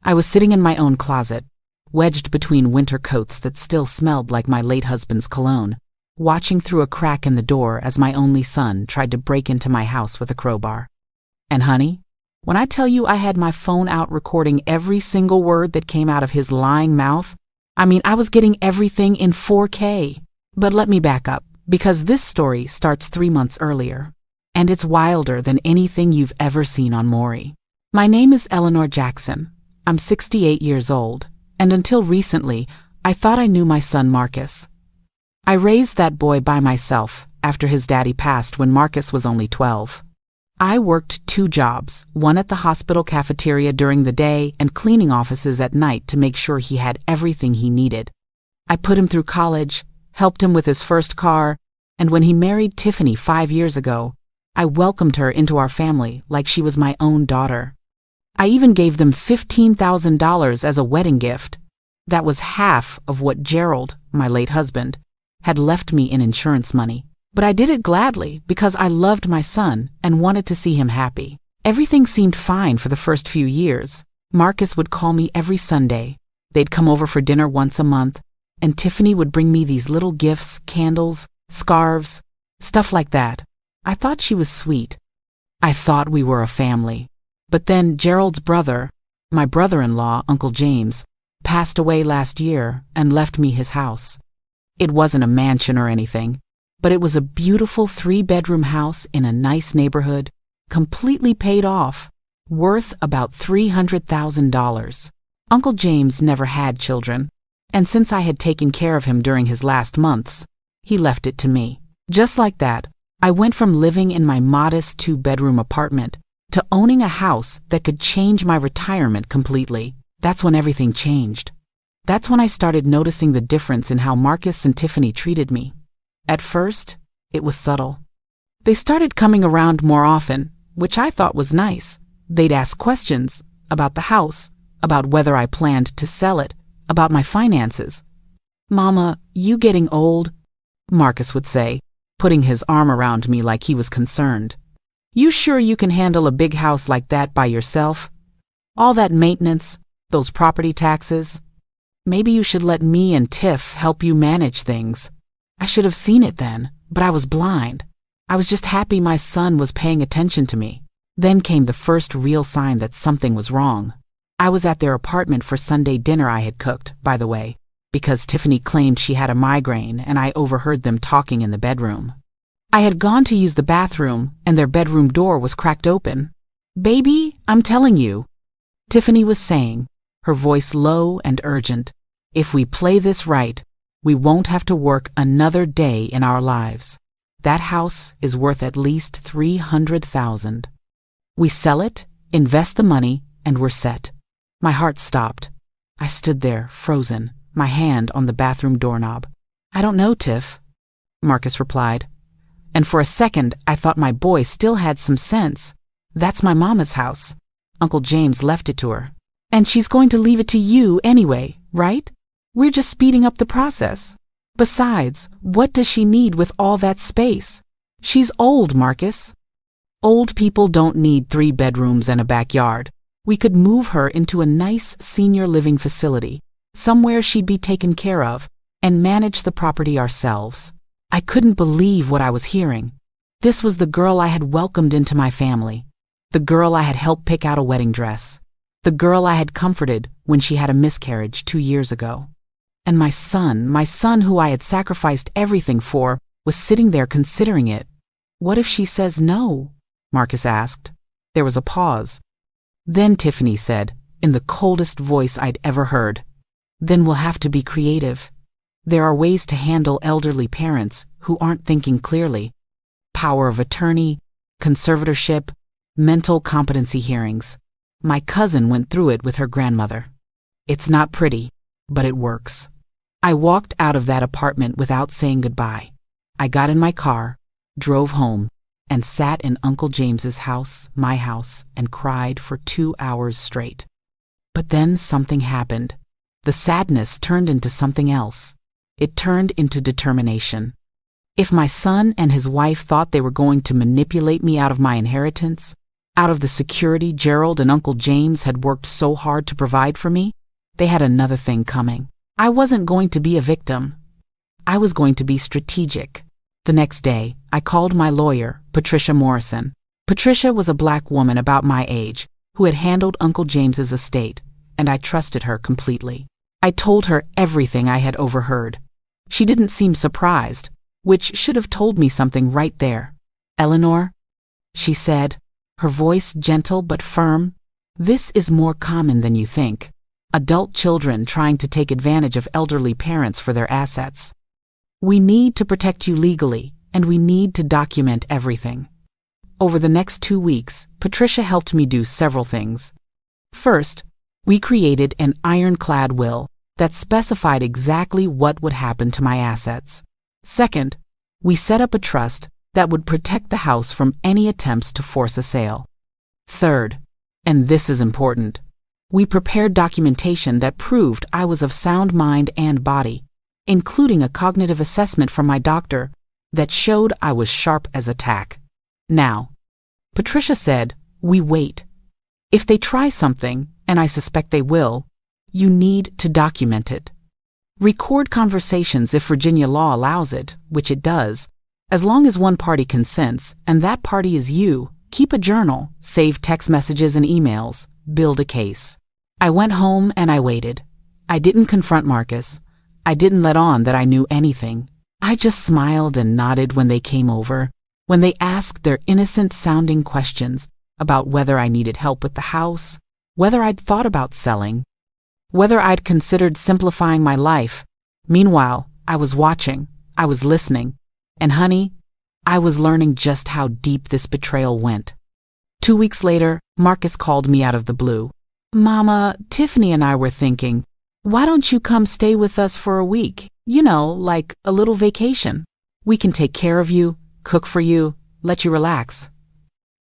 I was sitting in my own closet, wedged between winter coats that still smelled like my late husband's cologne, watching through a crack in the door as my only son tried to break into my house with a crowbar. And honey, when I tell you I had my phone out recording every single word that came out of his lying mouth, I was getting everything in 4K. But let me back up, because this story starts 3 months earlier, and it's wilder than anything you've ever seen on Maury. My name is Eleanor Jackson. I'm 68 years old, and until recently, I thought I knew my son Marcus. I raised that boy by myself after his daddy passed when Marcus was only 12. I worked 2 jobs, one at the hospital cafeteria during the day and cleaning offices at night to make sure he had everything he needed. I put him through college, helped him with his first car, and when he married Tiffany 5 years ago, I welcomed her into our family like she was my own daughter. I even gave them $15,000 as a wedding gift. That was half of what Gerald, my late husband, had left me in insurance money. But I did it gladly because I loved my son and wanted to see him happy. Everything seemed fine for the first few years. Marcus would call me every Sunday. They'd come over for dinner once a month, and Tiffany would bring me these little gifts, candles, scarves, stuff like that. I thought she was sweet. I thought we were a family. But then Gerald's brother, my brother-in-law, Uncle James, passed away last year and left me his house. It wasn't a mansion or anything, but it was a beautiful 3-bedroom house in a nice neighborhood, completely paid off, worth about $300,000. Uncle James never had children, and since I had taken care of him during his last months, he left it to me. Just like that, I went from living in my modest 2-bedroom apartment to owning a house that could change my retirement completely. That's when everything changed. That's when I started noticing the difference in how Marcus and Tiffany treated me. At first, it was subtle. They started coming around more often, which I thought was nice. They'd ask questions about the house, about whether I planned to sell it, about my finances. "Mama, you getting old?" Marcus would say, putting his arm around me like he was concerned. "You sure you can handle a big house like that by yourself? All that maintenance, those property taxes? Maybe you should let me and Tiff help you manage things." I should have seen it then, but I was blind. I was just happy my son was paying attention to me. Then came the first real sign that something was wrong. I was at their apartment for Sunday dinner I had cooked, by the way, because Tiffany claimed she had a migraine and I overheard them talking in the bedroom. I had gone to use the bathroom and their bedroom door was cracked open. "Baby, I'm telling you," Tiffany was saying, her voice low and urgent, "if we play this right, we won't have to work another day in our lives. That house is worth at least $300,000. We sell it, invest the money, and we're set." My heart stopped. I stood there, frozen, my hand on the bathroom doorknob. "I don't know, Tiff," Marcus replied. And for a second, I thought my boy still had some sense. "That's my mama's house. Uncle James left it to her. And she's going to leave it to you anyway, right? We're just speeding up the process. Besides, what does she need with all that space? She's old, Marcus." "Old people don't need 3 bedrooms and a backyard. We could move her into a nice senior living facility, somewhere she'd be taken care of, and manage the property ourselves." I couldn't believe what I was hearing. This was the girl I had welcomed into my family, the girl I had helped pick out a wedding dress, the girl I had comforted when she had a miscarriage 2 years ago. And my son who I had sacrificed everything for, was sitting there considering it. "What if she says no?" Marcus asked. There was a pause. Then Tiffany said, in the coldest voice I'd ever heard, "Then we'll have to be creative. There are ways to handle elderly parents who aren't thinking clearly. Power of attorney, conservatorship, mental competency hearings. My cousin went through it with her grandmother. It's not pretty, but it works." I walked out of that apartment without saying goodbye. I got in my car, drove home, and sat in Uncle James's house, my house, and cried for 2 hours straight. But then something happened. The sadness turned into something else. It turned into determination. If my son and his wife thought they were going to manipulate me out of my inheritance, Out of the security Gerald and Uncle James had worked so hard to provide for me, they had another thing coming. I wasn't going to be a victim. I was going to be strategic. The next day, I called my lawyer, Patricia Morrison. Patricia was a black woman about my age who had handled Uncle James's estate, and I trusted her completely. I told her everything I had overheard. She didn't seem surprised, which should have told me something right there. "Eleanor," she said, her voice gentle but firm, "this is more common than you think. Adult children trying to take advantage of elderly parents for their assets. We need to protect you legally, and we need to document everything." Over the next 2 weeks, Patricia helped me do several things. First, we created an ironclad will that specified exactly what would happen to my assets. Second, we set up a trust that would protect the house from any attempts to force a sale. Third, and this is important, we prepared documentation that proved I was of sound mind and body, including a cognitive assessment from my doctor that showed I was sharp as a tack. Now, Patricia said, we wait. If they try something, and I suspect they will, you need to document it. Record conversations if Virginia law allows it, which it does. As long as one party consents, and that party is you, keep a journal, save text messages and emails, build a case. I went home and I waited. I didn't confront Marcus. I didn't let on that I knew anything. I just smiled and nodded when they came over, when they asked their innocent-sounding questions about whether I needed help with the house, whether I'd thought about selling, whether I'd considered simplifying my life. Meanwhile, I was watching, I was listening, and honey, I was learning just how deep this betrayal went. 2 weeks later, Marcus called me out of the blue. "Mama, Tiffany and I were thinking, why don't you come stay with us for a week? You know, like a little vacation. We can take care of you, cook for you, let you relax."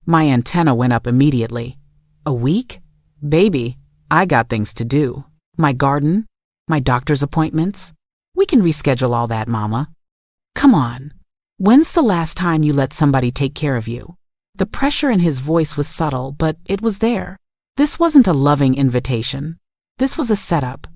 My antenna went up immediately. A week? Baby, I got things to do. My garden, my doctor's appointments. We can reschedule all that, Mama. Come on. When's the last time you let somebody take care of you? The pressure in his voice was subtle, but it was there. This wasn't a loving invitation. This was a setup.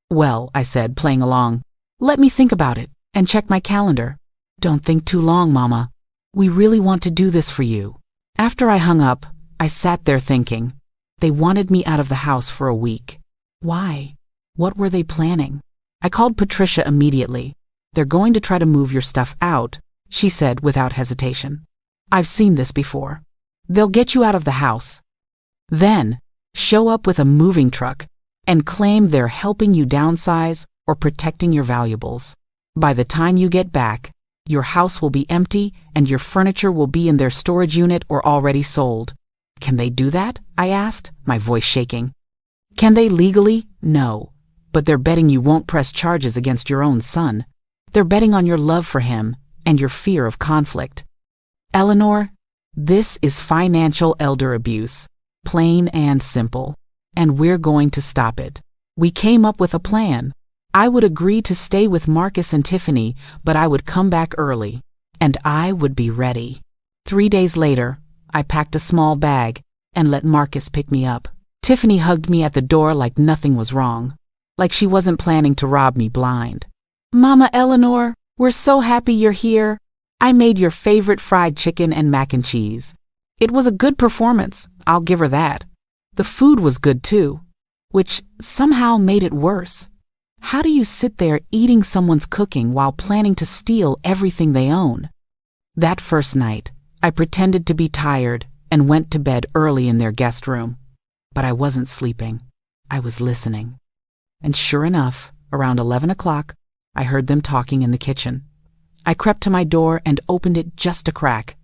"Well," I said, playing along, "let me think about it and check my calendar." "Don't think too long, Mama. We really want to do this for you." After I hung up, I sat there thinking. They wanted me out of the house for a week. Why? What were they planning? I called Patricia immediately. "They're going to try to move your stuff out," she said without hesitation. "I've seen this before. They'll get you out of the house. Then, show up with a moving truck and claim they're helping you downsize or protecting your valuables. By the time you get back, your house will be empty and your furniture will be in their storage unit or already sold." "Can they do that?" I asked, my voice shaking. "Can they legally? No. But they're betting you won't press charges against your own son. They're betting on your love for him and your fear of conflict. Eleanor, this is financial elder abuse, plain and simple, and we're going to stop it. We came up with a plan. I would agree to stay with Marcus and Tiffany, but I would come back early, and I would be ready." 3 days later, I packed a small bag and let Marcus pick me up. Tiffany hugged me at the door like nothing was wrong, like she wasn't planning to rob me blind. "Mama Eleanor, we're so happy you're here. I made your favorite fried chicken and mac and cheese. It was a good performance, I'll give her that. The food was good too, which somehow made it worse. How do you sit there eating someone's cooking while planning to steal everything they own?" That first night, I pretended to be tired and went to bed early in their guest room. But I wasn't sleeping. I was listening. And sure enough, around 11 o'clock, I heard them talking in the kitchen. I crept to my door and opened it just a crack.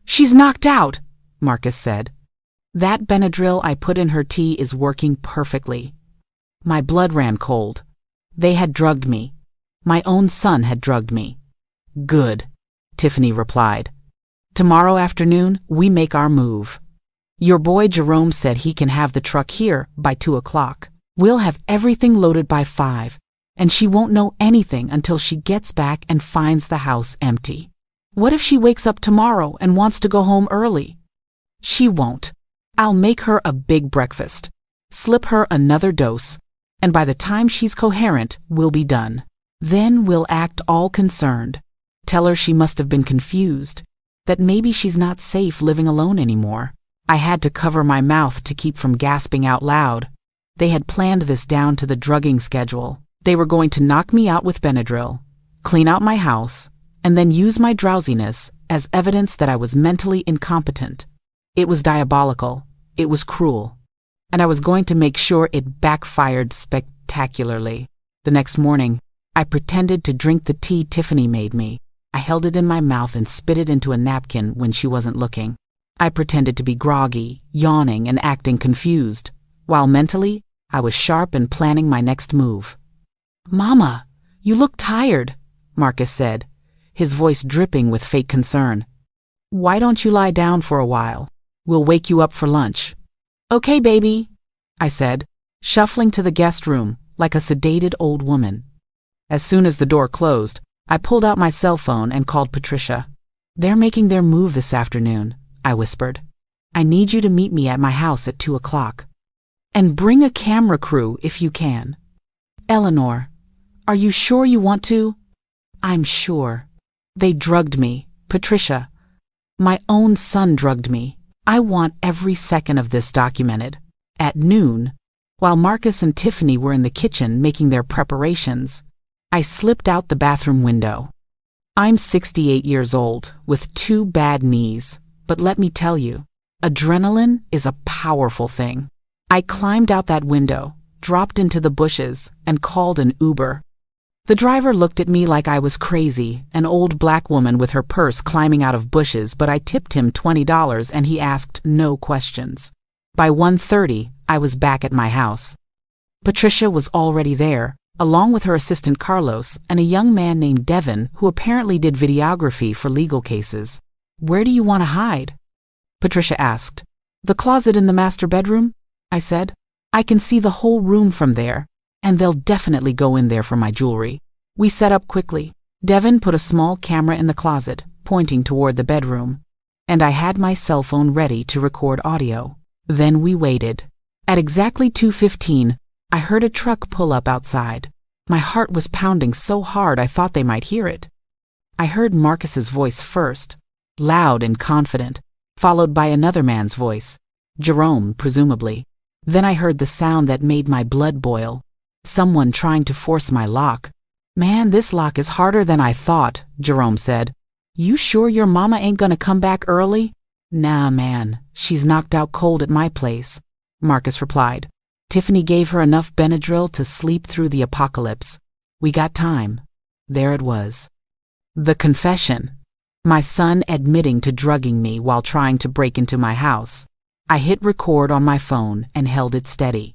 "She's knocked out," Marcus said. "That Benadryl I put in her tea is working perfectly." My blood ran cold. They had drugged me. My own son had drugged me. "Good," Tiffany replied. "Tomorrow afternoon, we make our move. Your boy Jerome said he can have the truck here by 2 o'clock. We'll have everything loaded by 5, and she won't know anything until she gets back and finds the house empty. What if she wakes up tomorrow and wants to go home early?" "She won't. I'll make her a big breakfast, slip her another dose, and by the time she's coherent, we'll be done. Then we'll act all concerned. Tell her she must have been confused, that maybe she's not safe living alone anymore. I had to cover my mouth to keep from gasping out loud. They had planned this down to the drugging schedule. They were going to knock me out with Benadryl, clean out my house, and then use my drowsiness as evidence that I was mentally incompetent. It was diabolical. It was cruel. And I was going to make sure it backfired spectacularly. The next morning, I pretended to drink the tea Tiffany made me. I held it in my mouth and spit it into a napkin when she wasn't looking. I pretended to be groggy, yawning, and acting confused, while mentally, I was sharp and planning my next move. "Mama, you look tired," Marcus said, his voice dripping with fake concern. "Why don't you lie down for a while? We'll wake you up for lunch." "Okay, baby," I said, shuffling to the guest room like a sedated old woman. As soon as the door closed, I pulled out my cell phone and called Patricia. "They're making their move this afternoon," I whispered. "I need you to meet me at my house at 2 o'clock. And bring a camera crew if you can." "Eleanor, are you sure you want to?" "I'm sure. They drugged me, Patricia. My own son drugged me. I want every second of this documented." At noon, while Marcus and Tiffany were in the kitchen making their preparations, I slipped out the bathroom window. I'm 68 years old, with 2 bad knees, but let me tell you, adrenaline is a powerful thing. I climbed out that window, dropped into the bushes, and called an Uber. The driver looked at me like I was crazy, an old black woman with her purse climbing out of bushes, but I tipped him $20 and he asked no questions. By 1:30, I was back at my house. Patricia was already there, along with her assistant Carlos and a young man named Devin who apparently did videography for legal cases. "Where do you want to hide?" Patricia asked. "The closet in the master bedroom," I said. "I can see the whole room from there, and they'll definitely go in there for my jewelry." We set up quickly. Devin put a small camera in the closet, pointing toward the bedroom, and I had my cell phone ready to record audio. Then we waited. At exactly 2:15, I heard a truck pull up outside. My heart was pounding so hard I thought they might hear it. I heard Marcus's voice first, loud and confident, followed by another man's voice, Jerome, presumably. Then I heard the sound that made my blood boil, someone trying to force my lock. "Man, this lock is harder than I thought," Jerome said. "You sure your mama ain't gonna come back early?" "Nah, man, she's knocked out cold at my place," Marcus replied. "Tiffany gave her enough Benadryl to sleep through the apocalypse. We got time." There it was. The confession. My son admitting to drugging me while trying to break into my house. I hit record on my phone and held it steady.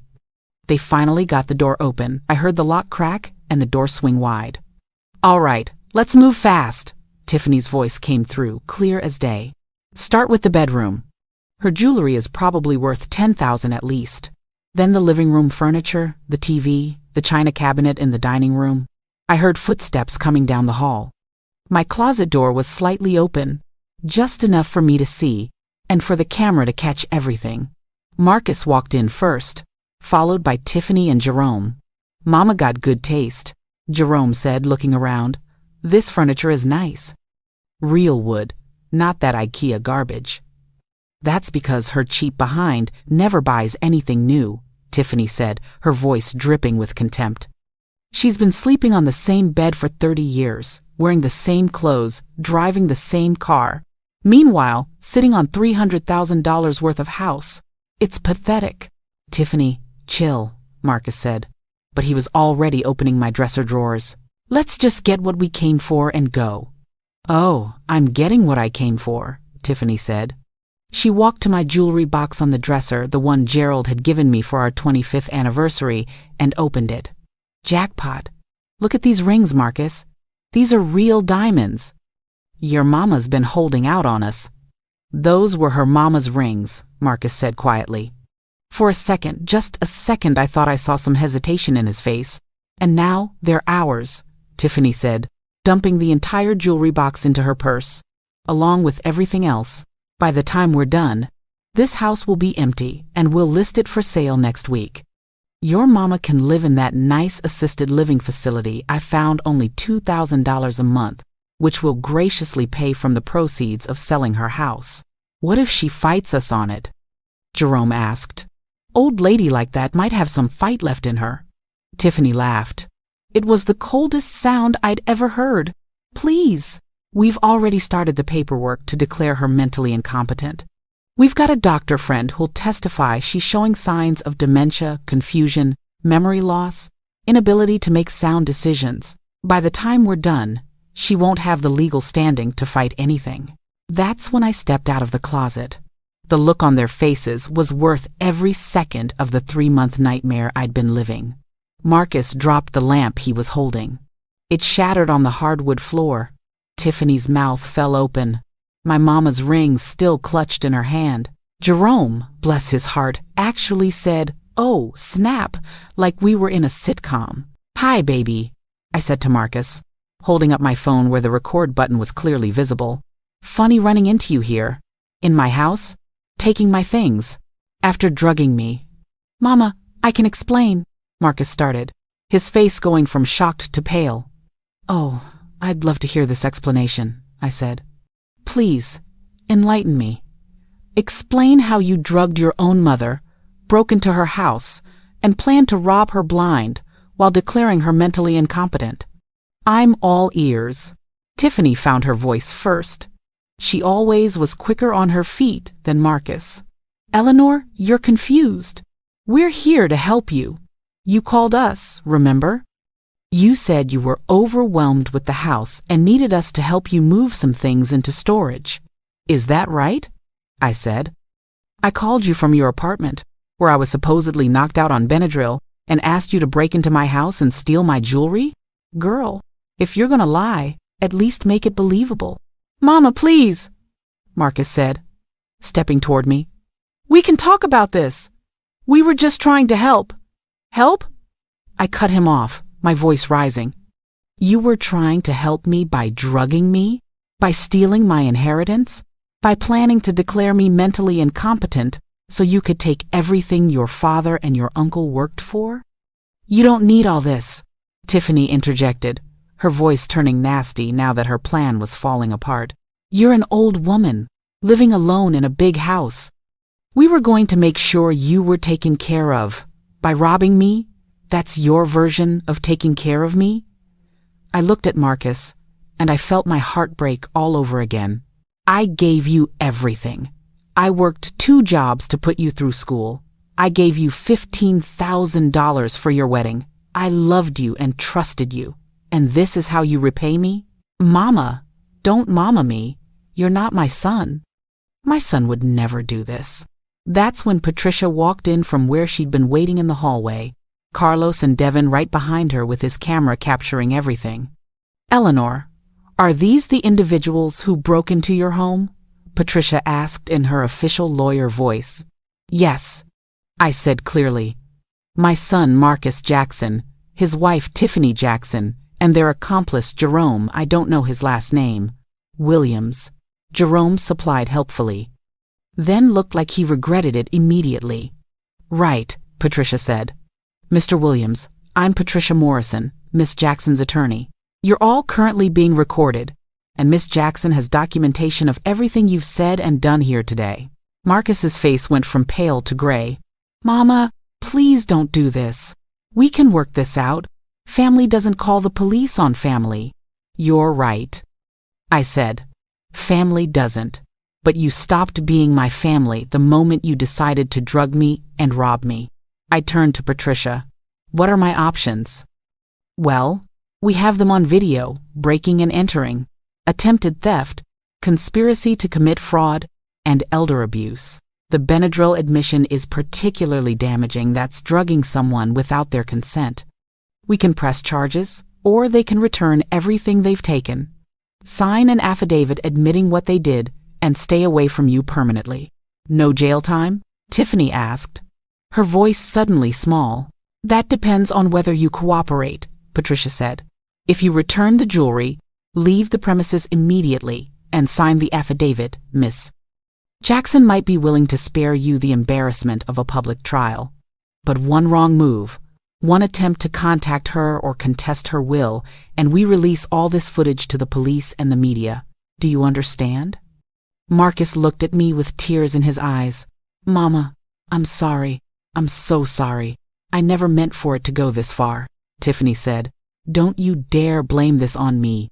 They finally got the door open. I heard the lock crack and the door swing wide. "All right, let's move fast," Tiffany's voice came through, clear as day. "Start with the bedroom. Her jewelry is probably worth $10,000 at least. Then the living room furniture, the TV, the china cabinet in the dining room." I heard footsteps coming down the hall. My closet door was slightly open, just enough for me to see, and for the camera to catch everything. Marcus walked in first, followed by Tiffany and Jerome. "Mama got good taste," Jerome said, looking around. "This furniture is nice. Real wood, not that IKEA garbage." "That's because her cheap behind never buys anything new," Tiffany said, her voice dripping with contempt. "She's been sleeping on the same bed for 30 years, wearing the same clothes, driving the same car. Meanwhile, sitting on $300,000 worth of house. It's pathetic." "Tiffany, chill," Marcus said, but he was already opening my dresser drawers. "Let's just get what we came for and go." "Oh, I'm getting what I came for," Tiffany said. She walked to my jewelry box on the dresser, the one Gerald had given me for our 25th anniversary, and opened it. "Jackpot. Look at these rings, Marcus. These are real diamonds." "Your mama's been holding out on us." "Those were her mama's rings," Marcus said quietly. For a second, just a second, I thought I saw some hesitation in his face. "And now they're ours," Tiffany said, dumping the entire jewelry box into her purse, along with everything else. "By the time we're done, This house will be empty, and we'll list it for sale next week. Your mama can live in that nice assisted living facility I found only $2,000 a month, which will graciously pay from the proceeds of selling her house. What if she fights us on it? Jerome asked. Old lady like that might have some fight left in her. Tiffany laughed. It was the coldest sound I'd ever heard. Please. We've already started the paperwork to declare her mentally incompetent. We've got a doctor friend who'll testify she's showing signs of dementia, confusion, memory loss, inability to make sound decisions. By the time we're done, she won't have the legal standing to fight anything. That's when I stepped out of the closet. The look on their faces was worth every second of the 3-month nightmare I'd been living. Marcus dropped the lamp he was holding. It shattered on the hardwood floor. Tiffany's mouth fell open. My mama's ring still clutched in her hand. Jerome, bless his heart, actually said, "Oh, snap," like we were in a sitcom. "Hi, baby," I said to Marcus, holding up my phone where the record button was clearly visible. "Funny running into you here. In my house? Taking my things. After drugging me." "Mama, I can explain," Marcus started, his face going from shocked to pale. "Oh, I'd love to hear this explanation," I said. "Please, enlighten me. Explain how you drugged your own mother, broke into her house, and planned to rob her blind while declaring her mentally incompetent." "I'm all ears." Tiffany found her voice first. She always was quicker on her feet than Marcus. "Eleanor, you're confused. We're here to help you. You called us, remember? You said you were overwhelmed with the house and needed us to help you move some things into storage. Is that right?" I said. "I called you from your apartment, where I was supposedly knocked out on Benadryl, and asked you to break into my house and steal my jewelry? Girl, if you're gonna lie, at least make it believable." "Mama, please," Marcus said, stepping toward me. "We can talk about this. We were just trying to help." "Help?" I cut him off, my voice rising. "You were trying to help me by drugging me? By stealing my inheritance? By planning to declare me mentally incompetent so you could take everything your father and your uncle worked for?" "You don't need all this," Tiffany interjected, her voice turning nasty now that her plan was falling apart. "You're an old woman, living alone in a big house. We were going to make sure you were taken care of. By robbing me, that's your version of taking care of me?" I looked at Marcus, and I felt my heart break all over again. "I gave you everything. I worked 2 jobs to put you through school. I gave you $15,000 for your wedding. I loved you and trusted you. And this is how you repay me? Mama, don't mama me. You're not my son." My son would never do this. That's when Patricia walked in from where she'd been waiting in the hallway, Carlos and Devin right behind her with his camera capturing everything. "Eleanor, are these the individuals who broke into your home?" Patricia asked in her official lawyer voice. "Yes," I said clearly. "My son Marcus Jackson, his wife Tiffany Jackson, and their accomplice Jerome, I don't know his last name, Williams," Jerome supplied helpfully. Then looked like he regretted it immediately. "Right," Patricia said. "Mr. Williams, I'm Patricia Morrison, Miss Jackson's attorney. You're all currently being recorded, and Miss Jackson has documentation of everything you've said and done here today." Marcus's face went from pale to gray. "Mama, please don't do this. We can work this out. Family doesn't call the police on family." "You're right," I said. "Family doesn't. But you stopped being my family the moment you decided to drug me and rob me." I turned to Patricia. "What are my options?" "Well, we have them on video: breaking and entering, attempted theft, conspiracy to commit fraud, and elder abuse. The Benadryl admission is particularly damaging. That's drugging someone without their consent. We can press charges, or they can return everything they've taken, sign an affidavit admitting what they did, and stay away from you permanently." "No jail time?" Tiffany asked, her voice suddenly small. "That depends on whether you cooperate," Patricia said. "If you return the jewelry, leave the premises immediately, and sign the affidavit, miss." Jackson might be willing to spare you the embarrassment of a public trial. But one wrong move, one attempt to contact her or contest her will, and we release all this footage to the police and the media. Do you understand? Marcus looked at me with tears in his eyes. Mama, I'm sorry. I'm so sorry. I never meant for it to go this far, Tiffany said. Don't you dare blame this on me.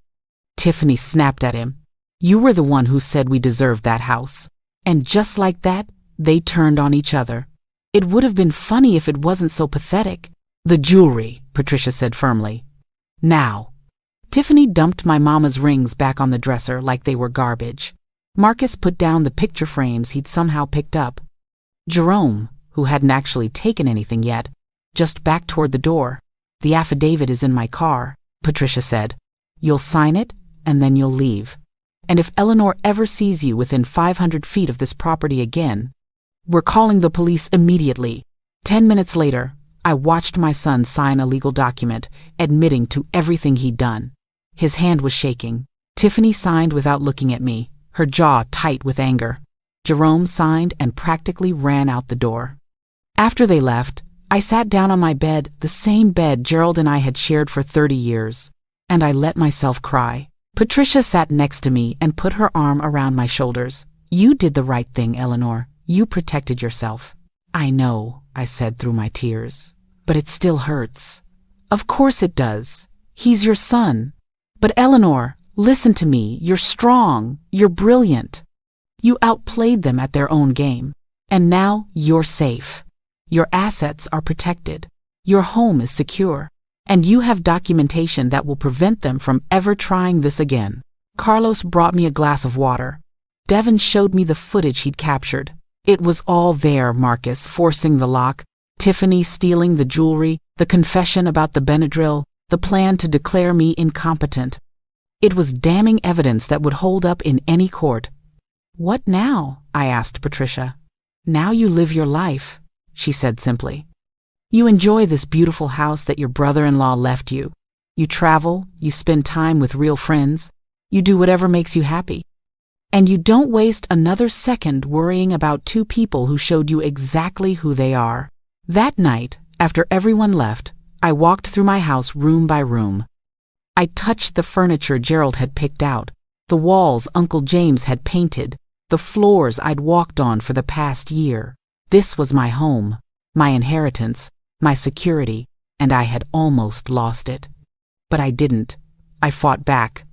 Tiffany snapped at him. You were the one who said we deserved that house. And just like that, they turned on each other. It would have been funny if it wasn't so pathetic. The jewelry, Patricia said firmly. Now. Tiffany dumped my mama's rings back on the dresser like they were garbage. Marcus put down the picture frames he'd somehow picked up. Jerome, who hadn't actually taken anything yet, just backed toward the door. The affidavit is in my car, Patricia said. You'll sign it, and then you'll leave. And if Eleanor ever sees you within 500 feet of this property again, we're calling the police immediately. 10 minutes later, I watched my son sign a legal document, admitting to everything he'd done. His hand was shaking. Tiffany signed without looking at me, her jaw tight with anger. Jerome signed and practically ran out the door. After they left, I sat down on my bed, the same bed Gerald and I had shared for 30 years, and I let myself cry. Patricia sat next to me and put her arm around my shoulders. You did the right thing, Eleanor. You protected yourself. I know, I said through my tears. But it still hurts. Of course it does. He's your son. But Eleanor, listen to me. You're strong. You're brilliant. You outplayed them at their own game. And now you're safe. Your assets are protected. Your home is secure. And you have documentation that will prevent them from ever trying this again. Carlos brought me a glass of water. Devin showed me the footage he'd captured. It was all there, Marcus forcing the lock, Tiffany stealing the jewelry, the confession about the Benadryl, the plan to declare me incompetent. It was damning evidence that would hold up in any court. What now? I asked Patricia. Now you live your life, she said simply. You enjoy this beautiful house that your brother-in-law left you. You travel, you spend time with real friends, you do whatever makes you happy. And you don't waste another second worrying about two people who showed you exactly who they are. That night, after everyone left, I walked through my house room by room. I touched the furniture Gerald had picked out, the walls Uncle James had painted, the floors I'd walked on for the past year. This was my home, my inheritance, my security, and I had almost lost it. But I didn't. I fought back.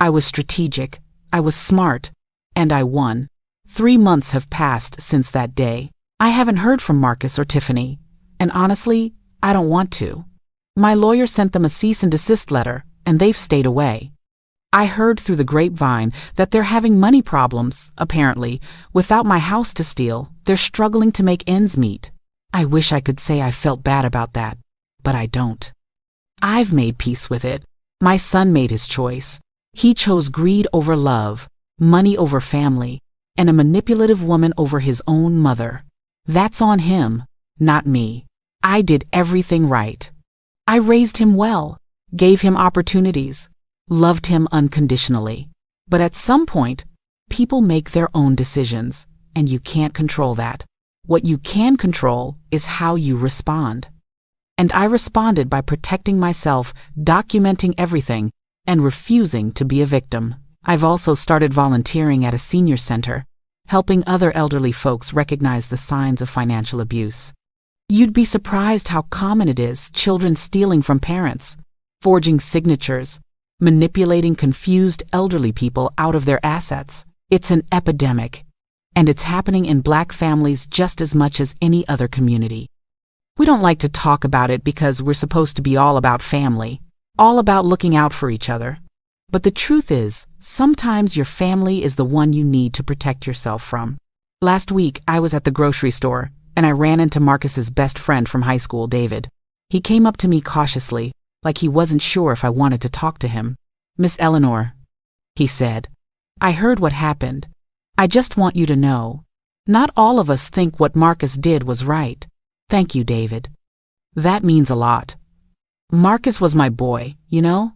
I was strategic. I was smart. And I won. 3 months have passed since that day. I haven't heard from Marcus or Tiffany. And honestly, I don't want to. My lawyer sent them a cease and desist letter, and they've stayed away. I heard through the grapevine that they're having money problems, apparently. Without my house to steal, they're struggling to make ends meet. I wish I could say I felt bad about that, but I don't. I've made peace with it. My son made his choice. He chose greed over love, money over family, and a manipulative woman over his own mother. That's on him, not me. I did everything right. I raised him well, gave him opportunities, loved him unconditionally. But at some point, people make their own decisions, and you can't control that. What you can control is how you respond. And I responded by protecting myself, documenting everything, and refusing to be a victim. I've also started volunteering at a senior center, helping other elderly folks recognize the signs of financial abuse. You'd be surprised how common it is, children stealing from parents, forging signatures, manipulating confused elderly people out of their assets. It's an epidemic. And it's happening in Black families just as much as any other community. We don't like to talk about it because we're supposed to be all about family, all about looking out for each other. But the truth is, sometimes your family is the one you need to protect yourself from. Last week, I was at the grocery store, and I ran into Marcus's best friend from high school, David. He came up to me cautiously, like he wasn't sure if I wanted to talk to him. Miss Eleanor, he said, I heard what happened. I just want you to know, not all of us think what Marcus did was right. Thank you, David. That means a lot. Marcus was my boy, you know?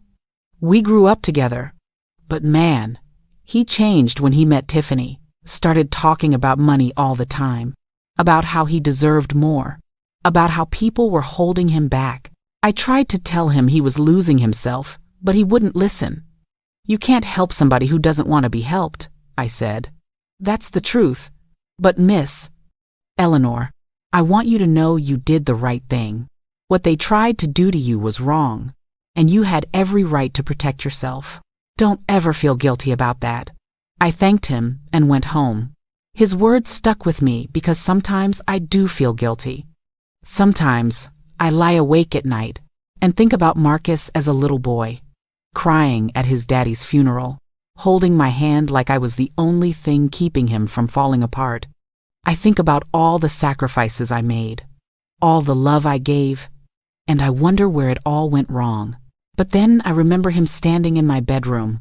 We grew up together. But man, he changed when he met Tiffany. started talking about money all the time, about how he deserved more, about how people were holding him back. I tried to tell him he was losing himself, but he wouldn't listen. "You can't help somebody who doesn't want to be helped," I said. "That's the truth. But Miss Eleanor, I want you to know you did the right thing. What they tried to do to you was wrong, and you had every right to protect yourself. Don't ever feel guilty about that." I thanked him and went home. His words stuck with me because sometimes I do feel guilty. Sometimes I lie awake at night and think about Marcus as a little boy, crying at his daddy's funeral, holding my hand like I was the only thing keeping him from falling apart. I think about all the sacrifices I made, all the love I gave, and I wonder where it all went wrong. But then I remember him standing in my bedroom,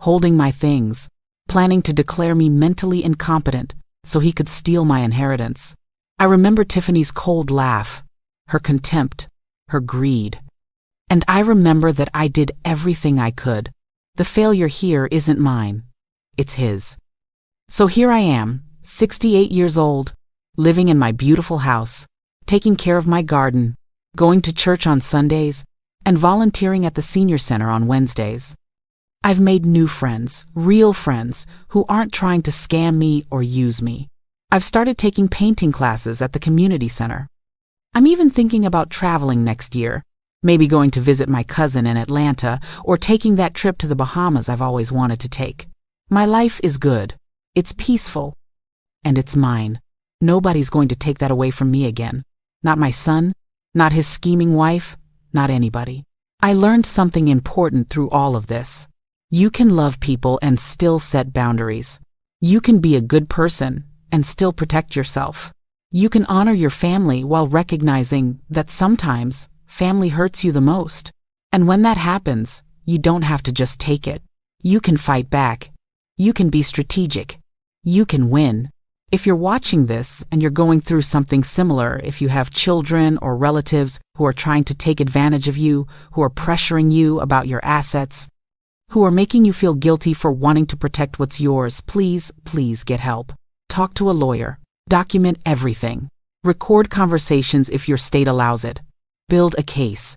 holding my things, planning to declare me mentally incompetent so he could steal my inheritance. I remember Tiffany's cold laugh, her contempt, her greed. And I remember that I did everything I could. The failure here isn't mine, it's his. So here I am, 68 years old, living in my beautiful house, taking care of my garden, going to church on Sundays, and volunteering at the senior center on Wednesdays. I've made new friends, real friends, who aren't trying to scam me or use me. I've started taking painting classes at the community center. I'm even thinking about traveling next year, maybe going to visit my cousin in Atlanta or taking that trip to the Bahamas I've always wanted to take. My life is good, it's peaceful, and it's mine. Nobody's going to take that away from me again. Not my son, not his scheming wife, not anybody. I learned something important through all of this. You can love people and still set boundaries. You can be a good person and still protect yourself. You can honor your family while recognizing that sometimes family hurts you the most. And when that happens, you don't have to just take it. You can fight back. You can be strategic. You can win. If you're watching this and you're going through something similar, if you have children or relatives who are trying to take advantage of you, who are pressuring you about your assets, who are making you feel guilty for wanting to protect what's yours, please get help. Talk to a lawyer. Document everything. Record conversations if your state allows it. Build a case.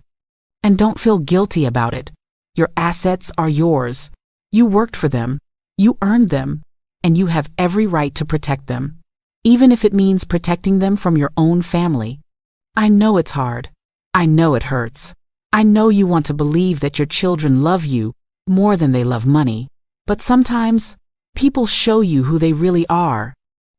And don't feel guilty about it. Your assets are yours. You worked for them. You earned them. And you have every right to protect them, even if it means protecting them from your own family. I know it's hard. I know it hurts. I know you want to believe that your children love you more than they love money. But sometimes, people show you who they really are.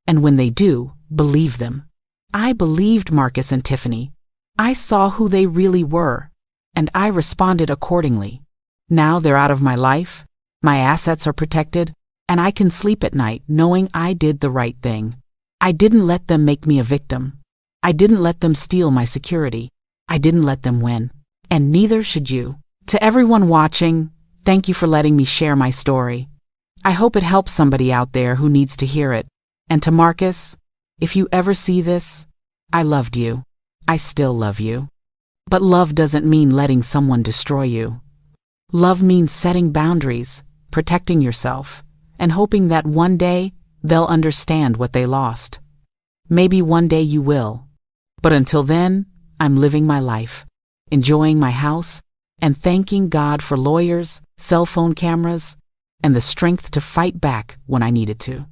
And when they do, believe them. I believed Marcus and Tiffany. I saw who they really were, and I responded accordingly. Now they're out of my life, my assets are protected, and I can sleep at night knowing I did the right thing. I didn't let them make me a victim. I didn't let them steal my security. I didn't let them win. And neither should you. To everyone watching, thank you for letting me share my story. I hope it helps somebody out there who needs to hear it. And to Marcus, if you ever see this, I loved you. I still love you. But love doesn't mean letting someone destroy you. Love means setting boundaries, protecting yourself, and hoping that one day they'll understand what they lost. Maybe one day you will. But until then, I'm living my life, enjoying my house, and thanking God for lawyers, cell phone cameras, and the strength to fight back when I needed to.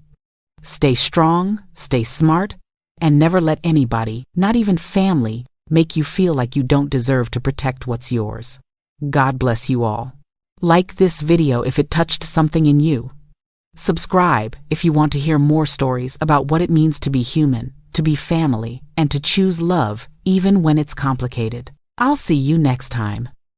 Stay strong, stay smart, and never let anybody, not even family, make you feel like you don't deserve to protect what's yours. God bless you all. Like this video if it touched something in you. Subscribe if you want to hear more stories about what it means to be human, to be family, and to choose love even when it's complicated. I'll see you next time.